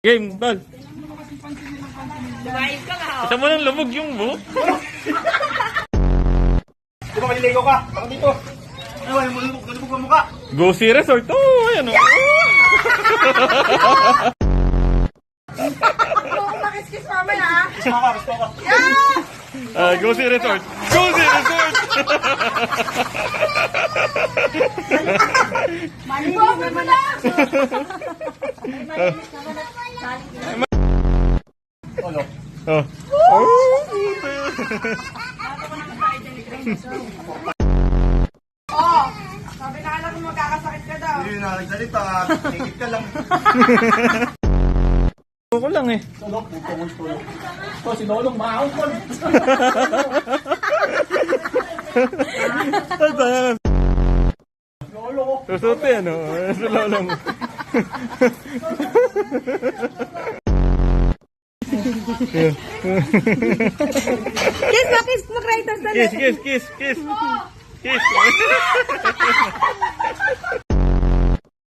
Game, bal. Lumayib ka nga. Isa mo nang lumog yung buhok. Di ba maliligo ka? Ako dito. Ano ba, nalubog ang mukha. Go Sea Resort. Oh, ayan o. Huwag makiskis mamaya ha. Gusto ka, gusto ka. Go Sea Resort. Go Sea Resort. Maligo mo na. Ano? Oh. Oh, sabi na alam mo magkakasakit ka daw. Hindi na nagsalita. Tingit ka lang. Ko lang eh. Tulog, puto mo tulog. Ito, si Lolong maahon ko. Lolo ko. Susuti ano. Sulalong. Kiss mo, kiss mo, Kratos. Kiss, kiss, kiss, kiss. Kiss.